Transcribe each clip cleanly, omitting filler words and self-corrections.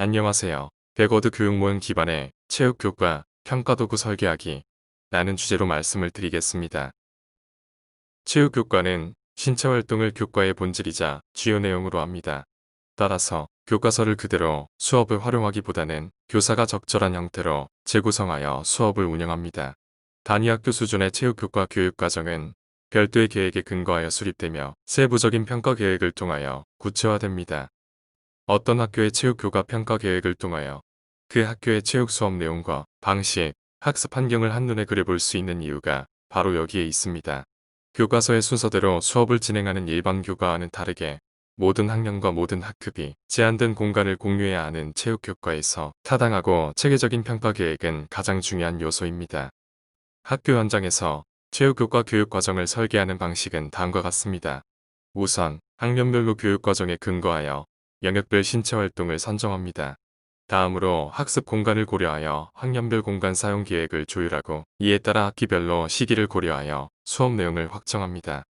안녕하세요. 백워드 교육 모형 기반의 체육교과 평가도구 설계하기 라는 주제로 말씀을 드리겠습니다. 체육교과는 신체활동을 교과의 본질이자 주요 내용으로 합니다. 따라서 교과서를 그대로 수업을 활용하기보다는 교사가 적절한 형태로 재구성하여 수업을 운영합니다. 단위학교 수준의 체육교과 교육과정은 별도의 계획에 근거하여 수립되며 세부적인 평가 계획을 통하여 구체화됩니다. 어떤 학교의 체육교과 평가 계획을 통하여 그 학교의 체육 수업 내용과 방식, 학습 환경을 한눈에 그려볼 수 있는 이유가 바로 여기에 있습니다. 교과서의 순서대로 수업을 진행하는 일반 교과와는 다르게 모든 학년과 모든 학급이 제한된 공간을 공유해야 하는 체육교과에서 타당하고 체계적인 평가 계획은 가장 중요한 요소입니다. 학교 현장에서 체육교과 교육과정을 설계하는 방식은 다음과 같습니다. 우선 학년별로 교육과정에 근거하여 영역별 신체활동을 선정합니다. 다음으로 학습 공간을 고려하여 학년별 공간 사용 계획을 조율하고 이에 따라 학기별로 시기를 고려하여 수업 내용을 확정합니다.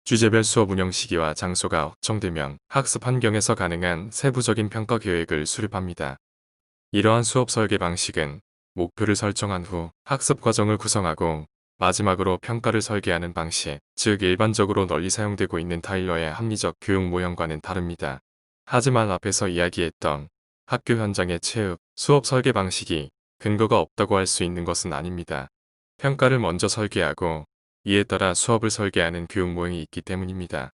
주제별 수업 운영 시기와 장소가 확정되면 학습 환경에서 가능한 세부적인 평가 계획을 수립합니다. 이러한 수업 설계 방식은 목표를 설정한 후 학습 과정을 구성하고 마지막으로 평가를 설계하는 방식, 즉 일반적으로 널리 사용되고 있는 타일러의 합리적 교육 모형과는 다릅니다. 하지만 앞에서 이야기했던 학교 현장의 체육, 수업 설계 방식이 근거가 없다고 할 수 있는 것은 아닙니다. 평가를 먼저 설계하고 이에 따라 수업을 설계하는 교육 모형이 있기 때문입니다.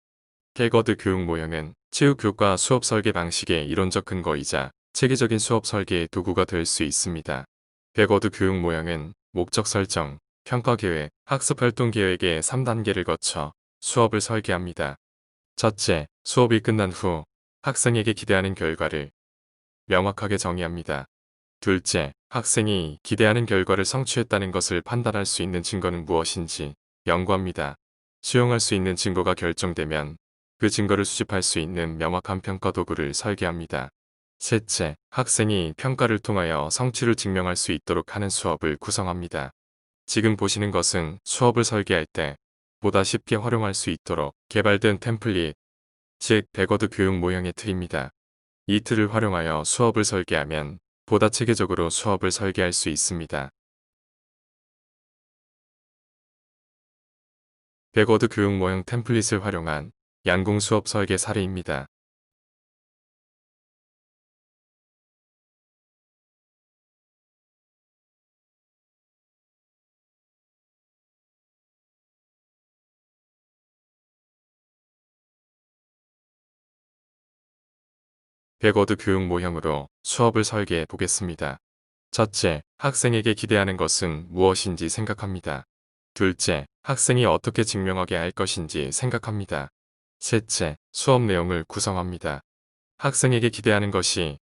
캐거드 교육 모형은 체육 교과 수업 설계 방식의 이론적 근거이자 체계적인 수업 설계의 도구가 될 수 있습니다. 캐거드 교육 모형은 목적 설정, 평가 계획, 학습 활동 계획의 3단계를 거쳐 수업을 설계합니다. 첫째, 수업이 끝난 후 학생에게 기대하는 결과를 명확하게 정의합니다. 둘째, 학생이 기대하는 결과를 성취했다는 것을 판단할 수 있는 증거는 무엇인지 연구합니다. 수용할 수 있는 증거가 결정되면 그 증거를 수집할 수 있는 명확한 평가 도구를 설계합니다. 셋째, 학생이 평가를 통하여 성취를 증명할 수 있도록 하는 수업을 구성합니다. 지금 보시는 것은 수업을 설계할 때 보다 쉽게 활용할 수 있도록 개발된 템플릿, 즉 백워드 교육 모형의 틀입니다. 이 틀을 활용하여 수업을 설계하면 보다 체계적으로 수업을 설계할 수 있습니다. 백워드 교육 모형 템플릿을 활용한 양궁 수업 설계 사례입니다. 백워드 교육 모형으로 수업을 설계해 보겠습니다. 첫째, 학생에게 기대하는 것은 무엇인지 생각합니다. 둘째, 학생이 어떻게 증명하게 할 것인지 생각합니다. 셋째, 수업 내용을 구성합니다. 학생에게 기대하는 것이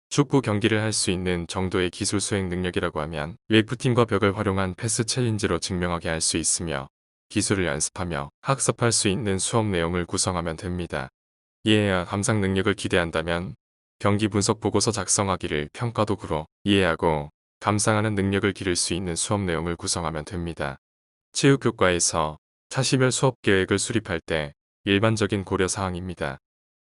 축구 경기를 할 수 있는 정도의 기술 수행 능력이라고 하면 리프팅과 벽을 활용한 패스 챌린지로 증명하게 할 수 있으며 기술을 연습하며 학습할 수 있는 수업 내용을 구성하면 됩니다. 이해와 감상 능력을 기대한다면 경기 분석 보고서 작성하기를 평가 도구로 이해하고 감상하는 능력을 기를 수 있는 수업 내용을 구성하면 됩니다. 체육교과에서 차시별 수업 계획을 수립할 때 일반적인 고려사항입니다.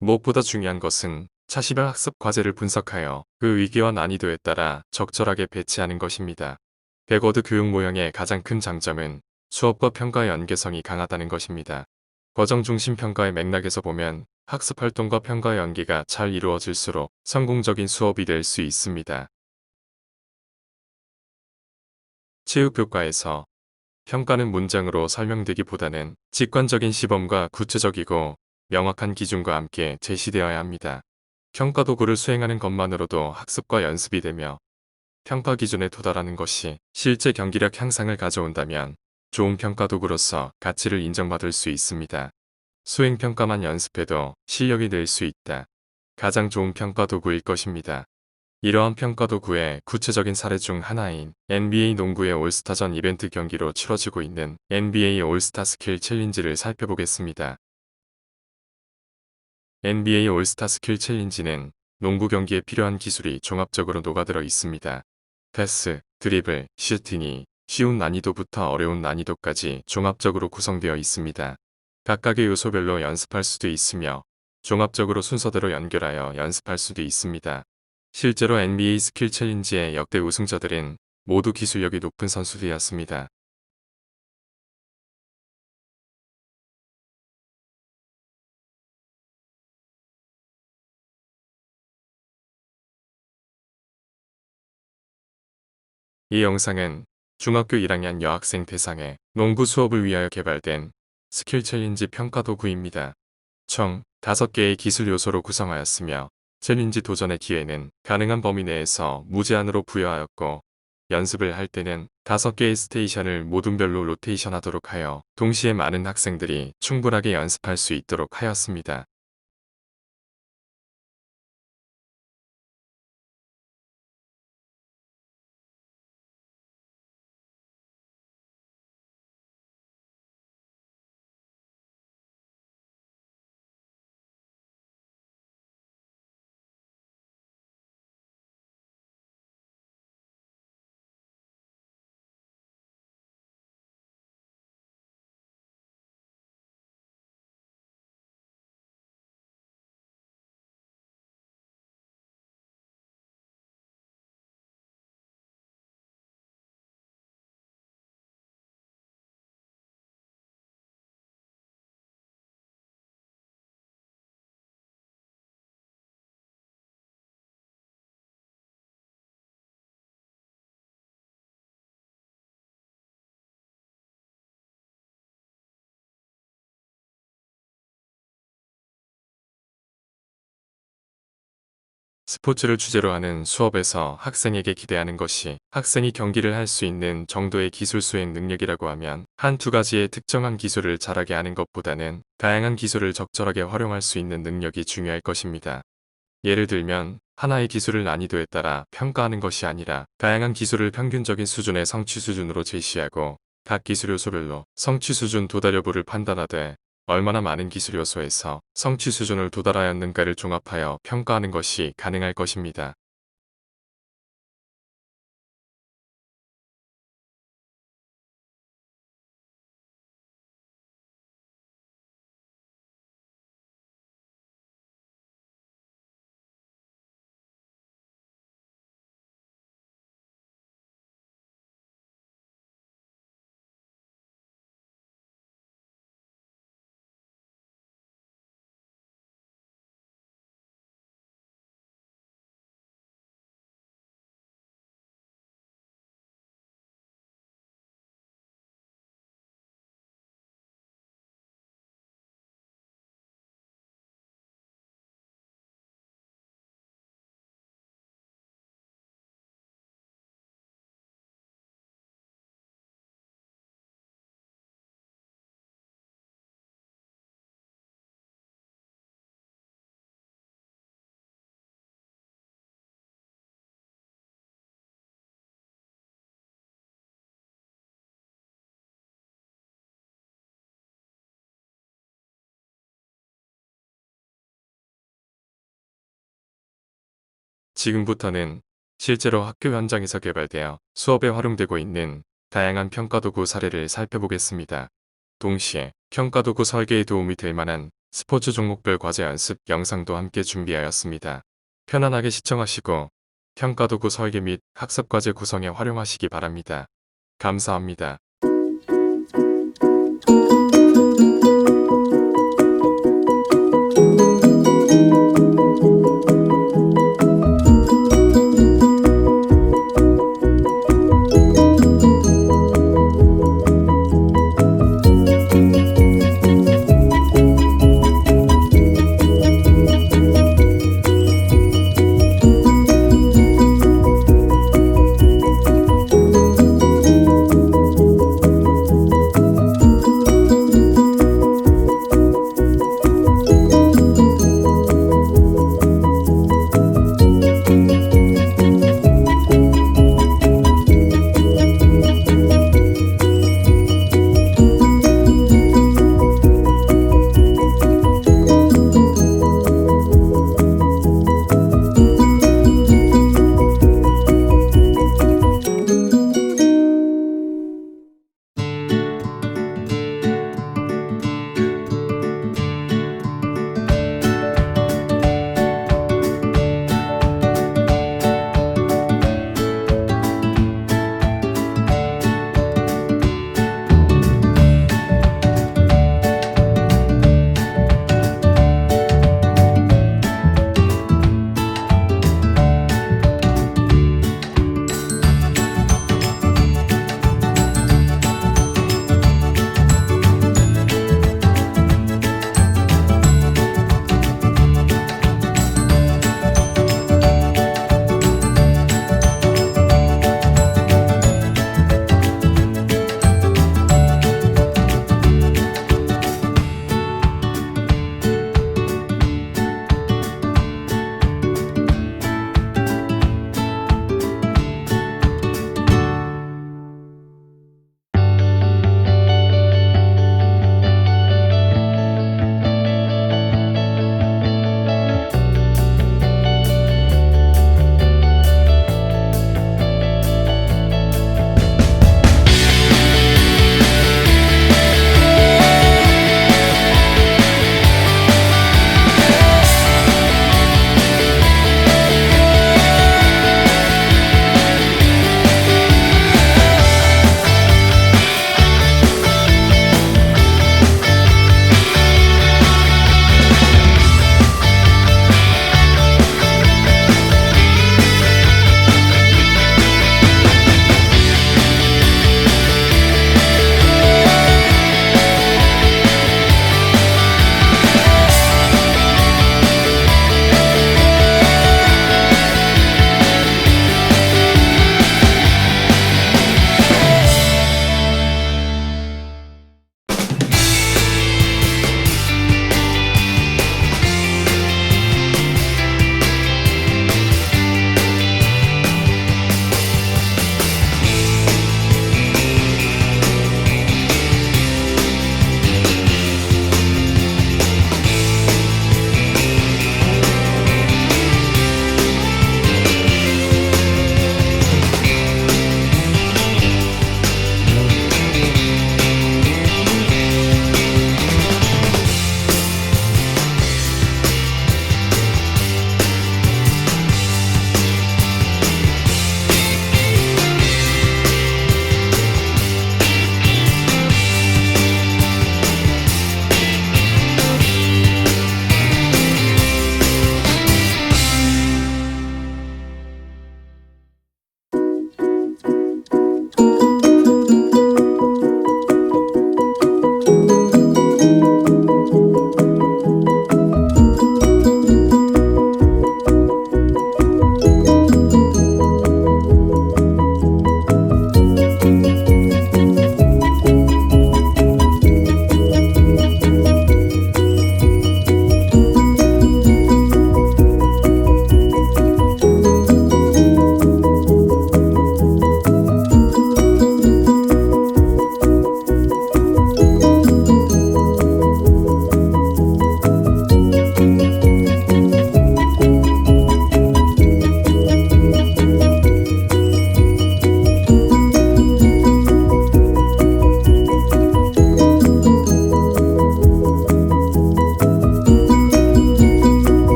무엇보다 중요한 것은 차시별 학습 과제를 분석하여 그 위기와 난이도에 따라 적절하게 배치하는 것입니다. 백워드 교육 모형의 가장 큰 장점은 수업과 평가의 연계성이 강하다는 것입니다. 과정 중심 평가의 맥락에서 보면 학습 활동과 평가의 연계가 잘 이루어질수록 성공적인 수업이 될 수 있습니다. 체육교과에서 평가는 문장으로 설명되기보다는 직관적인 시범과 구체적이고 명확한 기준과 함께 제시되어야 합니다. 평가 도구를 수행하는 것만으로도 학습과 연습이 되며 평가 기준에 도달하는 것이 실제 경기력 향상을 가져온다면 좋은 평가 도구로서 가치를 인정받을 수 있습니다. 수행평가만 연습해도 실력이 늘 수 있다. 가장 좋은 평가 도구일 것입니다. 이러한 평가 도구의 구체적인 사례 중 하나인 NBA 농구의 올스타전 이벤트 경기로 치러지고 있는 NBA 올스타 스킬 챌린지를 살펴보겠습니다. NBA 올스타 스킬 챌린지는 농구 경기에 필요한 기술이 종합적으로 녹아들어 있습니다. 패스, 드리블, 슈팅이 쉬운 난이도부터 어려운 난이도까지 종합적으로 구성되어 있습니다. 각각의 요소별로 연습할 수도 있으며 종합적으로 순서대로 연결하여 연습할 수도 있습니다. 실제로 NBA 스킬 챌린지의 역대 우승자들은 모두 기술력이 높은 선수들이었습니다. 이 영상은 중학교 1학년 여학생 대상의 농구 수업을 위하여 개발된 스킬 챌린지 평가 도구입니다. 총 5개의 기술 요소로 구성하였으며 챌린지 도전의 기회는 가능한 범위 내에서 무제한으로 부여하였고 연습을 할 때는 5개의 스테이션을 모둠별로 로테이션 하도록 하여 동시에 많은 학생들이 충분하게 연습할 수 있도록 하였습니다. 스포츠를 주제로 하는 수업에서 학생에게 기대하는 것이 학생이 경기를 할 수 있는 정도의 기술 수행 능력이라고 하면 한두 가지의 특정한 기술을 잘하게 하는 것보다는 다양한 기술을 적절하게 활용할 수 있는 능력이 중요할 것입니다. 예를 들면 하나의 기술을 난이도에 따라 평가하는 것이 아니라 다양한 기술을 평균적인 수준의 성취 수준으로 제시하고 각 기술 요소별로 성취 수준 도달 여부를 판단하되 얼마나 많은 기술 요소에서 성취 수준을 도달하였는가를 종합하여 평가하는 것이 가능할 것입니다. 지금부터는 실제로 학교 현장에서 개발되어 수업에 활용되고 있는 다양한 평가도구 사례를 살펴보겠습니다. 동시에 평가도구 설계에 도움이 될 만한 스포츠 종목별 과제 연습 영상도 함께 준비하였습니다. 편안하게 시청하시고 평가도구 설계 및 학습과제 구성에 활용하시기 바랍니다. 감사합니다.